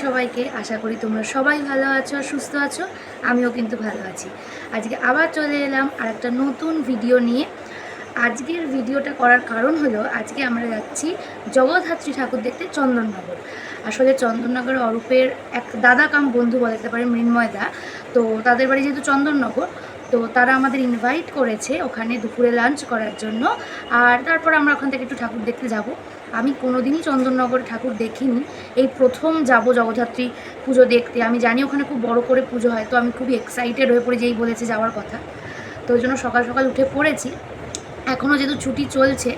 সবাইকে, আশা করি তোমরা সবাই ভালো আছো, সুস্থ আছো। আমিও কিন্তু ভালো আছি। আজকে আবার চলে এলাম আর একটা নতুন ভিডিও নিয়ে। আজকের ভিডিওটা করার কারণ হলো আজকে আমরা যাচ্ছি জগদ্ধাত্রী ঠাকুর দেখতে চন্দননগর। আসলে চন্দননগর অরূপের এক দাদা কাম বন্ধু বলতে পারে, মৃন্ময়দা। তো তাদের বাড়ি যেহেতু চন্দননগর, তো তারা আমাদের ইনভাইট করেছে ওখানে দুপুরে লাঞ্চ করার জন্য। আর তারপর আমরা ওখান থেকে একটু ঠাকুর দেখতে যাব। আমি কোনোদিনই চন্দননগরে ঠাকুর দেখিনি, এই প্রথম যাব জগদ্ধাত্রী পুজো দেখতে। আমি জানি ওখানে খুব বড় করে পুজো হয়, তো আমি খুবই এক্সাইটেড হয়ে পড়ে, যেই বলেছে যাওয়ার কথা। তো ওই জন্য সকাল সকাল উঠে পড়েছি। এখনও যেহেতু ছুটি চলছে,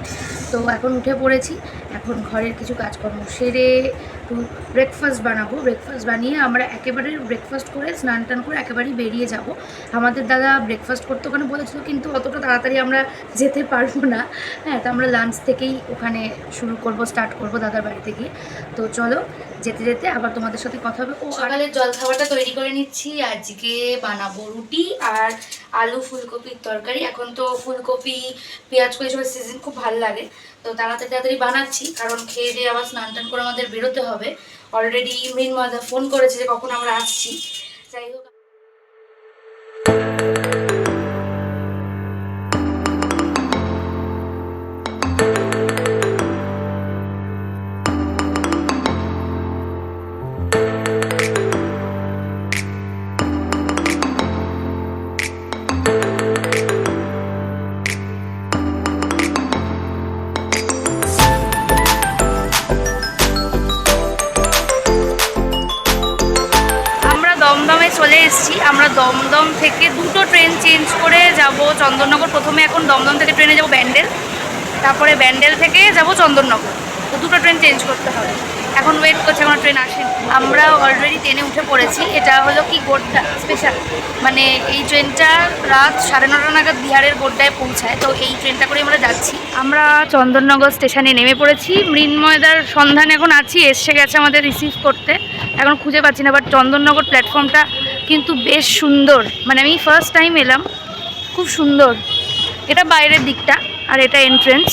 তো এখন উঠে পড়েছি। এখন ঘরের কিছু কাজকর্ম সেরে একটু ব্রেকফাস্ট বানাবো। ব্রেকফাস্ট বানিয়ে আমরা একেবারে ব্রেকফাস্ট করে স্নান টান করে একেবারেই বেরিয়ে যাব। আমাদের দাদা ব্রেকফাস্ট করতে ওখানে বলেছিল, কিন্তু অতটা তাড়াতাড়ি আমরা যেতে পারবো না। হ্যাঁ, তো আমরা লাঞ্চ থেকেই ওখানে শুরু করব, স্টার্ট করব দাদার বাড়ি থেকে। তো চলো, যেতে যেতে আবার তোমাদের সাথে কথা হবে। সকালের জলখাবারটা তৈরি করে নিচ্ছি। আজকে বানাবো রুটি আর আলু ফুলকপির তরকারি। এখন তো ফুলকপি পেঁয়াজ করে সবের সিজন, খুব ভালো লাগে। তো তাড়াতাড়ি বানাচ্ছি, কারণ খেয়ে দিয়ে আবার স্নান টান করে আমাদের বেরোতে হবে। অলরেডি মৃন্ময়দা ফোন করেছে যে কখন আমরা আসছি। যাই হোক, দমদমে চলে এসেছি। আমরা দমদম থেকে দুটো ট্রেন চেঞ্জ করে যাব চন্দননগর। প্রথমে এখন দমদম থেকে ট্রেনে যাব ব্যান্ডেল, তারপরে ব্যান্ডেল থেকে যাব চন্দননগর। তো দুটো ট্রেন চেঞ্জ করতে হবে। এখন ওয়েট করছে, এখন ট্রেন আসেনি। আমরা অলরেডি ট্রেনে উঠে পড়েছি। এটা হলো কি গোড্ডা স্পেশাল, মানে এই ট্রেনটা রাত 9:30 নাগাদ বিহারের গোড্ডায় পৌঁছায়। তো এই ট্রেনটা করে আমরা যাচ্ছি। আমরা চন্দননগর স্টেশনে নেমে পড়েছি। মৃন্ময়দার সন্ধান এখন আছি, এসে গেছে আমাদের রিসিভ করতে। এখন খুঁজে পাচ্ছি না, বাট চন্দননগর প্ল্যাটফর্মটা কিন্তু বেশ সুন্দর। মানে আমি ফার্স্ট টাইম এলাম, খুব সুন্দর। এটা বাইরের দিকটা আর এটা এন্ট্রেন্স।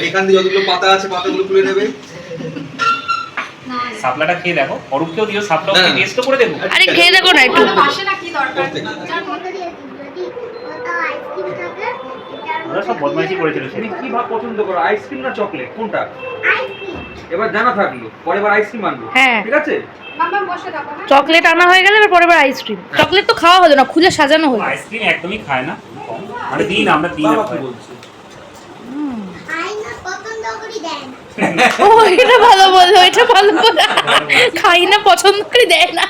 এখান থেকে যতগুলো পাতা আছে পাতাগুলো খুলে নেবে। সাপলাটা খেয়ে দেখো, অরূপকেও দিও, সাপলাও টেস্ট করে দেখো। আরে খেয়ে দেখো না একটু। পাশে না কি দরকার? ওরা সব বদমাইশি করেছিল। তুমি কি ভাব পছন্দ করো, আইসক্রিম না চকলেট, কোনটা? আইসক্রিম। এবার জানা থাকলো, পরের বার আইসক্রিম আনবো। হ্যাঁ, ঠিক আছে। মাম্মা বসে থাকো না। চকলেট আনা হয়ে গেলে এবার পরের বার আইসক্রিম। চকলেট তো খাওয়া হলো না, খুলে সাজানো হলো। আইসক্রিম একদমই খায় না, মানে দিন আমরা দিন বলছি। ও, এটা ভালো বললো, এটা ভালো বললো। খাই না, পছন্দ করে দেয় না।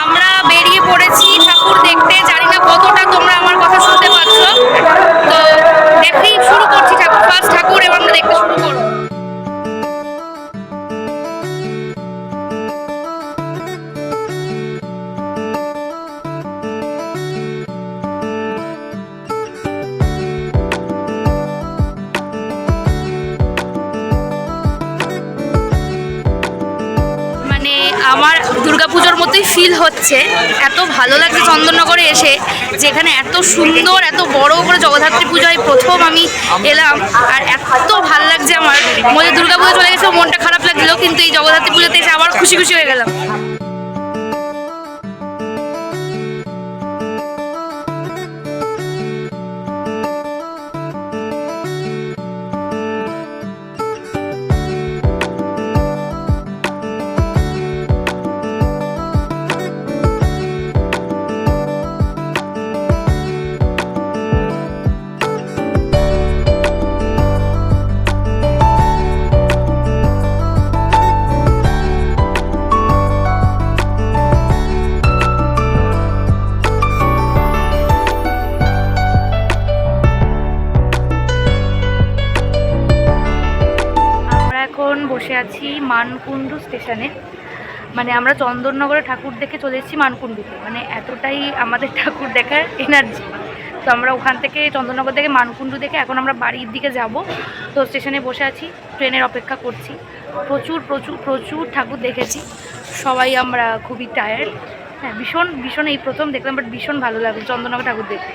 আমরা বেরিয়ে পড়েছি ঠাকুর দেখতে। জানি না কতটা তোমরা আমার কথা শুনতে পাচ্ছ। তো দেখেই শুরু করছি ঠাকুর, ফার্স্ট ঠাকুর, এবার আমরা দেখতে শুরু করবো। আমার দুর্গাপুজোর মতোই ফিল হচ্ছে। এত ভালো লাগছে চন্দননগরে এসে, যেখানে এত সুন্দর এত বড় করে জগদ্ধাত্রী পুজোয় প্রথম আমি এলাম। আর এত ভালো লাগছে আমার। মনে দুর্গাপুজো চলে গেছে, মনটা খারাপ লাগছিল, কিন্তু এই জগদ্ধাত্রী পুজোতে এসে আবার খুশি খুশি হয়ে গেলাম। এখন বসে আছি মানকুণ্ডু স্টেশনে। মানে আমরা চন্দননগরে ঠাকুর দেখে চলে এসেছি মানকুণ্ডুতে, মানে এতটাই আমাদের ঠাকুর দেখার এনার্জি। তো আমরা ওখান থেকে চন্দননগর থেকে মানকুণ্ডু দেখে এখন আমরা বাড়ির দিকে যাব। তো স্টেশনে বসে আছি, ট্রেনের অপেক্ষা করছি। প্রচুর প্রচুর প্রচুর ঠাকুর দেখেছি, সবাই আমরা খুবই টায়ার্ড। হ্যাঁ, ভীষণ ভীষণ এই প্রথম দেখলাম, বাট ভীষণ ভালো লাগলো চন্দননগর ঠাকুর দেখতে।